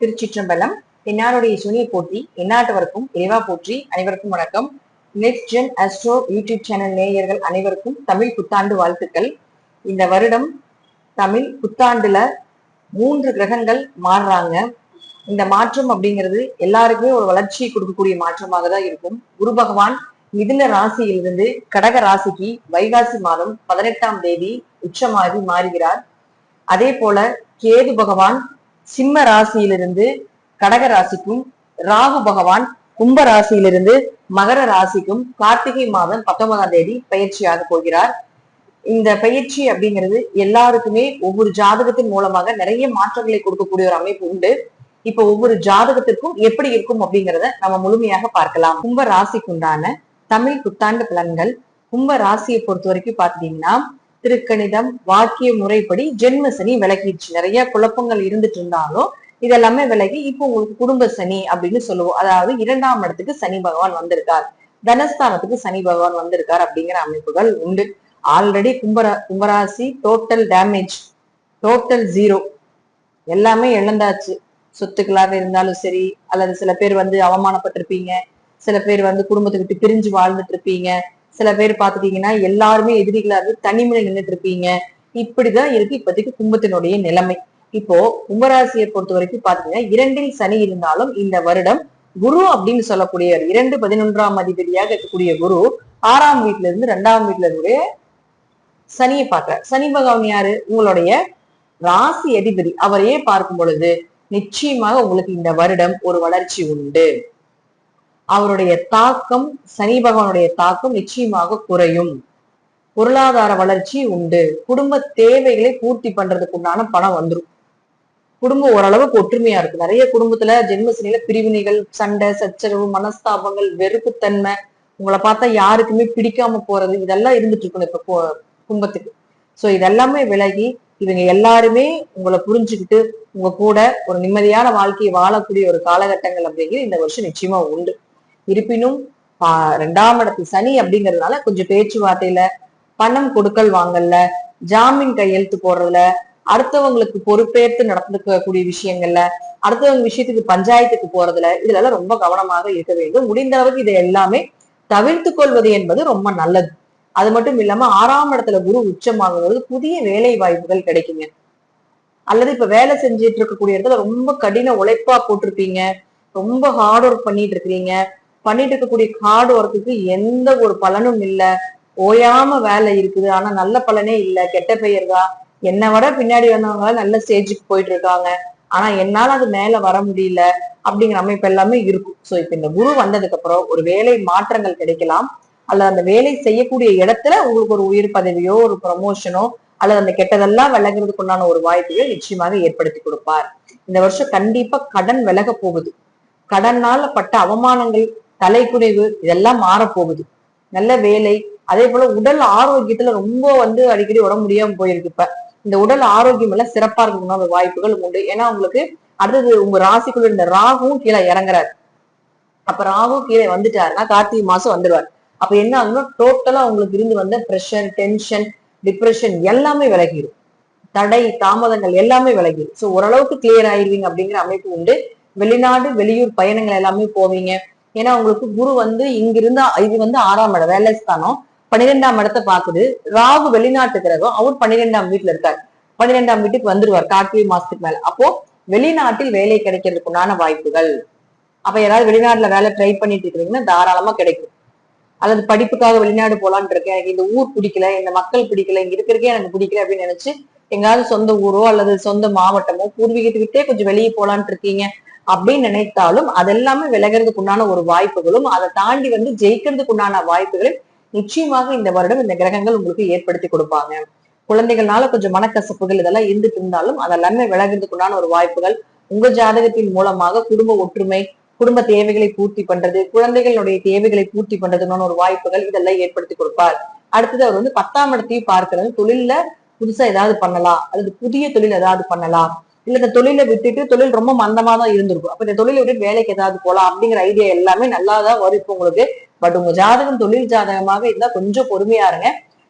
திருச்சிற்றம்பலம். என்னாருடைய சூனிய போற்றி எந்நாட்டவருக்கும் இறைவா போற்றி. அனைவருக்கும் வணக்கம். Next gen astro YouTube channel நேயர்கள் அனைவருக்கும் தமிழ் புத்தாண்டு வாழ்த்துக்கள். இந்த வருடம் தமிழ் புத்தாண்டுல 3 கிரகங்கள் மாறுறாங்க. இந்த மாற்றம் அப்படிங்கிறது எல்லாருக்குமே ஒரு வளர்ச்சியை கொடுக்கக்கூடிய மாற்றமாக தான் இருக்கும். குரு பகவான் மிதுன ராசியிலிருந்து கடக ராசிக்கு வைகாசி மாதம் 18ஆம் தேதி உச்சமாகி மாறுகிறார். அதே போல கேது பகவான் சிம்ம ராசியிலிருந்து கடக ராசிக்கும், ராகு பகவான் கும்ப ராசியிலிருந்து மகர ராசிக்கும் கார்த்திகை மாதம் 19ஆம் தேதி பயிற்சியாக போகிறார். இந்த பயிற்சி அப்படிங்கிறது எல்லாருக்குமே ஒவ்வொரு ஜாதகத்தின் மூலமாக நிறைய மாற்றங்களை கொடுக்கக்கூடிய ஒரு அமைப்பு உண்டு. இப்ப ஒவ்வொரு ஜாதகத்திற்கும் எப்படி இருக்கும் அப்படிங்கிறத நம்ம முழுமையாக பார்க்கலாம். கும்ப ராசிக்குண்டான தமிழ் புத்தாண்டு பலன்கள். கும்ப ராசியை பொறுத்த வரைக்கும் பாத்தீங்கன்னா திருக்கணிதம் வாக்கிய முறைப்படி ஜென்ம சனி விலகிடுச்சு. நிறைய குழப்பங்கள் இருந்துட்டு இருந்தாலும் இதெல்லாமே விலகி இப்போ உங்களுக்கு குடும்ப சனி அப்படின்னு சொல்லுவோம். அதாவது 2ஆம் இடத்துக்கு சனி பகவான் வந்திருக்கார், தனஸ்தானத்துக்கு சனி பகவான் வந்திருக்கார் அப்படிங்கிற அமைப்புகள் உண்டு. ஆல்ரெடி கும்பராசி டோட்டல் டேமேஜ், டோட்டல் 0, எல்லாமே இழந்தாச்சு. சொத்துக்களாக இருந்தாலும் சரி, அல்லது சில பேர் அவமானப்பட்டிருப்பீங்க, சில பேர் குடும்பத்தை விட்டு பிரிஞ்சு வாழ்ந்துட்டு இருப்பீங்க, சில பேர் பாத்துட்டீங்கன்னா எல்லாருமே எதிரிகளா இருந்து தனிமையில நின்றுட்டு இருப்பீங்க. இப்படிதான் இருக்கு இப்போதைக்கு கும்பத்தினுடைய நிலைமை. இப்போ கும்பராசியை பொறுத்த வரைக்கும் பாத்தீங்கன்னா 2இல் சனி இருந்தாலும் இந்த வருடம் குரு அப்படின்னு சொல்லக்கூடிய 2 11ஆம் அதிபதியாக இருக்கக்கூடிய குரு 6ஆம் வீட்டுல இருந்து 2ஆம் வீட்டுல இருந்து சனியை பார்க்கிறார். சனி பகவான் யாரு? உங்களுடைய ராசி அதிபதி. அவரையே பார்க்கும் பொழுது நிச்சயமாக உங்களுக்கு இந்த வருடம் ஒரு வளர்ச்சி உண்டு. அவருடைய தாக்கம், சனி பகவானுடைய தாக்கம் நிச்சயமாக குறையும். பொருளாதார வளர்ச்சி உண்டு. குடும்ப தேவைகளை பூர்த்தி பண்றதுக்கு உண்டான பணம் வந்துடும். குடும்பம் ஓரளவுக்கு ஒற்றுமையா இருக்கு. நிறைய குடும்பத்துல ஜென்மசனியில பிரிவினைகள், சண்டை, சச்சரவு, மனஸ்தாபங்கள், வெறுப்புத்தன்மை, உங்களை பார்த்தா யாருக்குமே பிடிக்காம போறது, இதெல்லாம் இருந்துட்டு இருக்கணும் இப்ப கும்பத்துக்கு. சோ இதெல்லாமே விலகி இவங்க எல்லாருமே உங்களை புரிஞ்சுக்கிட்டு உங்க கூட ஒரு நிம்மதியான வாழ்க்கையை வாழக்கூடிய ஒரு காலகட்டங்கள் அப்படிங்கிறது இந்த வருஷம் நிச்சயமா உண்டு. இருப்பினும் 2ஆம் இடத்து சனி அப்படிங்கிறதுனால கொஞ்சம் பேச்சுவார்த்தையில, பணம் கொடுக்கல் வாங்கல, ஜாமீன் கையெழுத்து போடுறதுல, அடுத்தவங்களுக்கு பொறுப்பேற்று நடந்துக்கக்கூடிய விஷயங்கள்ல, அடுத்தவங்க விஷயத்துக்கு பஞ்சாயத்துக்கு போறதுல, இதுல எல்லாம் ரொம்ப கவனமாக இருக்க வேண்டும். முடிந்த அளவுக்கு இதை எல்லாமே தவிர்த்து கொள்வது என்பது ரொம்ப நல்லது. அது மட்டும் இல்லாம 6ஆம் இடத்துல குரு உச்சமாகும்போது புதிய வேலை வாய்ப்புகள் கிடைக்குங்க. அல்லது இப்ப வேலை செஞ்சுட்டு இருக்கக்கூடிய இடத்துல ரொம்ப கடின உழைப்பா போட்டிருப்பீங்க, ரொம்ப ஹார்ட் ஒர்க் பண்ணிட்டு இருக்கிறீங்க, பண்ணிட்டு இருக்கக்கூடிய ஹார்ட் ஒர்க்குக்கு எந்த ஒரு பலனும் இல்ல, ஓயாம வேலை இருக்குது, ஆனா நல்ல பலனே இல்ல, கெட்ட பெயர் தான், என்னை விட பின்னாடி வந்தவங்க நல்ல ஸ்டேஜுக்கு போயிட்டு இருக்காங்க, ஆனா என்னால அது மேல வர முடியல அப்படிங்கிற அமைப்பு எல்லாமே இருக்கும். சோ இப்ப இந்த குரு வந்ததுக்கு அப்புறம் ஒரு வேலை மாற்றங்கள் கிடைக்கலாம். அல்லது அந்த வேலை செய்யக்கூடிய இடத்துல உங்களுக்கு ஒரு உயர் பதவியோ ஒரு ப்ரமோஷனோ அல்லது அந்த கெட்டதெல்லாம் விலகிறதுக்கு உண்டான ஒரு வாய்ப்புகளை நிச்சயமாக ஏற்படுத்தி கொடுப்பார். இந்த வருஷம் கண்டிப்பா கடன் விலக போகுது. கடனால பட்ட அவமானங்கள், தலைக்குறைவு இதெல்லாம் மாறப்போகுது. நல்ல வேலை, அதே போல உடல் ஆரோக்கியத்துல ரொம்ப அடிக்கடி உடம்பு முடியாம போயிருக்கு. இப்ப இந்த உடல் ஆரோக்கியம் எல்லாம் சிறப்பா இருக்கணும்னா வாய்ப்புகள் உண்டு. ஏன்னா உங்களுக்கு அடுத்தது உங்க ராசிக்குள்ள இருந்த ராகுவும் கீழே இறங்குறாரு. அப்ப ராகு கீழே வந்துட்டாருன்னா கார்த்திகை மாசம் வந்துடுவார். அப்ப என்ன ஆகும்னா டோட்டலா உங்களுக்கு இருந்து வந்த பிரஷர், டென்ஷன், டிப்ரெஷன் எல்லாமே விலகிடும். தடை தாமதங்கள் எல்லாமே விலகிடும். சோ ஓரளவுக்கு கிளியர் ஆயிருவீங்க அப்படிங்கிற அமைப்பு உண்டு. வெளிநாடு வெளியூர் பயணங்கள் எல்லாமே போவீங்க. ஏன்னா உங்களுக்கு குரு இங்கிருந்து இது 6ஆம் இடம் வேலை ஸ்தானம், 12ஆம் இடத்தை பாக்குது. ராகு வெளிநாட்டு கிரகம், அவர் 12ஆம் வீட்டுல இருக்காரு. 12ஆம் வீட்டுக்கு வந்துருவார் கார்த்திகை மாசத்துக்கு மேல. அப்போ வெளிநாட்டில் வேலை கிடைக்கிறதுக்கு உண்டான வாய்ப்புகள். அப்ப யாராவது வெளிநாட்டுல வேலை ட்ரை பண்ணிட்டு இருக்கிறீங்கன்னா தாராளமா கிடைக்கும். அல்லது படிப்புக்காக வெளிநாடு போலான்னு இருக்கேன், எனக்கு இந்த ஊர் பிடிக்கல, இந்த மக்கள் பிடிக்கல, இங்க இருக்கிறக்கே எனக்கு பிடிக்கல அப்படின்னு நினைச்சு எங்காவது சொந்த ஊரோ அல்லது சொந்த மாவட்டமோ பூர்வீகத்துக்கிட்டே கொஞ்சம் வெளியே போலான்னு இருக்கீங்க அப்படின்னு நினைத்தாலும் அதெல்லாமே விலகிறதுக்கு உண்டான ஒரு வாய்ப்புகளும், அதை தாண்டி ஜெயிக்கிறதுக்கு உண்டான வாய்ப்புகளை நிச்சயமாக இந்த வருடம் இந்த கிரகங்கள் உங்களுக்கு ஏற்படுத்தி கொடுப்பாங்க. குழந்தைகள்னால கொஞ்சம் மனக்கசப்புகள் இதெல்லாம் இருந்துட்டு இருந்தாலும் அதெல்லாமே விலகிறதுக்கு உண்டான ஒரு வாய்ப்புகள். உங்க ஜாதகத்தின் மூலமாக குடும்ப ஒற்றுமை, குடும்ப தேவைகளை பூர்த்தி பண்றது, குழந்தைகளுடைய தேவைகளை பூர்த்தி பண்றதுன்னு ஒரு வாய்ப்புகள் இதெல்லாம் ஏற்படுத்தி கொடுப்பார். அடுத்தது அவர் 10ஆம் இடத்தையும் பார்க்கிறது. தொழில்ல புதுசா ஏதாவது பண்ணலாம், அல்லது புதிய தொழில் ஏதாவது பண்ணலாம், இல்ல இந்த தொழிலை விட்டுட்டு தொழில் ரொம்ப மந்தமா தான் இருந்திருக்கும், அப்ப இந்த தொழிலை விட்டு வேலைக்கு ஏதாவது போலாம் அப்படிங்கிற ஐடியா எல்லாமே நல்லாதான் வரும் இப்போ உங்களுக்கு. பட் உங்க ஜாதகம் தொழில் ஜாதகமாக இருந்தா கொஞ்சம் பொறுமையா இருங்க.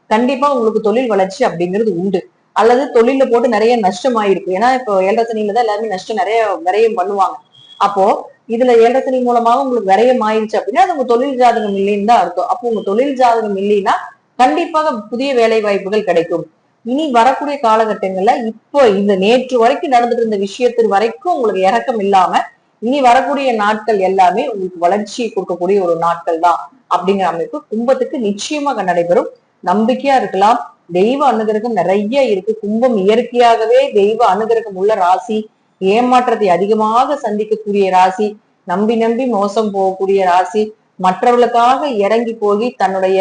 கண்டிப்பா உங்களுக்கு தொழில் வளர்ச்சி அப்படிங்கிறது உண்டு. அல்லது தொழில போட்டு நிறைய நஷ்டம் ஆயிருக்கு. ஏன்னா இப்போ ஏழரை சனியில தான் எல்லாருமே நஷ்டம் நிறைய விரயம் பண்ணுவாங்க. அப்போ இதுல ஏழரை சனி மூலமாக உங்களுக்கு விரயம் ஆயிடுச்சு அப்படின்னா அது உங்க தொழில் ஜாதகம் இல்லைன்னு தான் அர்த்தம். அப்போ உங்க தொழில் ஜாதகம் இல்லைன்னா கண்டிப்பாக புதிய வேலை வாய்ப்புகள் கிடைக்கும். இனி வரக்கூடிய காலகட்டங்கள்ல இப்போ இந்த நேற்று வரைக்கும் நடந்துட்டு இருந்த விஷயத்தின் வரைக்கும் உங்களுக்கு இறக்கம் இல்லாம இனி வரக்கூடிய நாட்கள் எல்லாமே உங்களுக்கு வளர்ச்சியை கொடுக்கக்கூடிய ஒரு நாட்கள் தான் அப்படிங்கிற அமைப்பு கும்பத்துக்கு நிச்சயமாக நடைபெறும். நம்பிக்கையா இருக்கலாம். தெய்வ அனுகிரகம் நிறைய இருக்கு. கும்பம் இயற்கையாகவே தெய்வ அனுகிரகம் உள்ள ராசி, ஏமாற்றத்தை அதிகமாக சந்திக்கக்கூடிய ராசி, நம்பி நம்பி மோசம் போகக்கூடிய ராசி, மற்றவர்களுக்காக இறங்கி போய் தன்னுடைய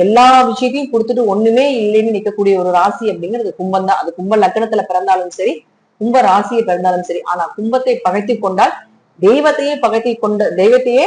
எல்லா விஷயத்தையும் கொடுத்துட்டு ஒண்ணுமே இல்லைன்னு நிக்கக்கூடிய ஒரு ராசி அப்படிங்கிறது கும்பம் தான். அது கும்ப லக்கணத்துல பிறந்தாலும் சரி, கும்ப ராசியை பிறந்தாலும் சரி. ஆனா கும்பத்தை பகைத்து கொண்டால் தெய்வத்தையே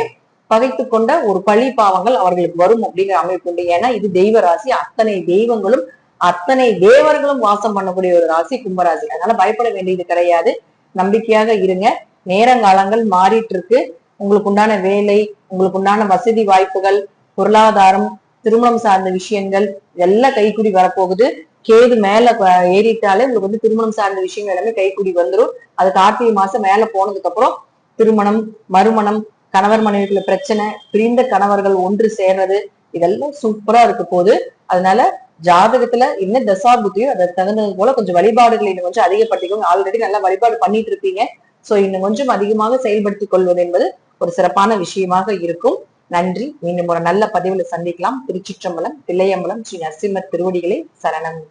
பகைத்து கொண்ட ஒரு பழி பாவங்கள் அவர்களுக்கு வரும் அப்படிங்கிற அமைப்பு உண்டு. ஏன்னா இது தெய்வ ராசி. அத்தனை தெய்வங்களும் அத்தனை தேவர்களும் வாசம் பண்ணக்கூடிய ஒரு ராசி கும்பராசி. அதனால பயப்பட வேண்டியது கிடையாது. நம்பிக்கையாக இருங்க. நேரங்காலங்கள் மாறிட்டு இருக்கு. உங்களுக்கு உண்டான வேலை, உங்களுக்கு உண்டான வசதி வாய்ப்புகள், பொருளாதாரம், திருமணம் சார்ந்த விஷயங்கள் எல்லாம் கைக்கூடி வரப்போகுது. கேது மேல ஏறிட்டாலே உங்களுக்கு வந்து திருமணம் சார்ந்த விஷயங்கள் எல்லாமே கைக்கூடி வந்துடும். அது கார்த்திகை மாசம் மேல போனதுக்கு அப்புறம் திருமணம், மறுமணம், கணவர் மனைவிக்குள்ள பிரச்சனை, பிரிந்த கணவர்கள் ஒன்று சேர்றது, இதெல்லாம் சூப்பரா இருக்க போகுது. அதனால ஜாதகத்துல என்ன தசா புத்தியோ அதை தகுந்தது போல கொஞ்சம் வழிபாடுகளை இன்னும் கொஞ்சம் அதிகப்படுத்திக்கோங்க. ஆல்ரெடி நல்லா வழிபாடு பண்ணிட்டு இருப்பீங்க. சோ இன்னும் கொஞ்சம் அதிகமாக செயல்படுத்திக் கொள்வது என்பது ஒரு சிறப்பான விஷயமாக இருக்கும். நன்றி. மீண்டும் ஒரு நல்ல பதிவுல சந்திக்கலாம். திருச்சிற்றம்பலம், தில்லையம்பலம், ஸ்ரீ நரசிம்மர் திருவடிகளை சரணம்.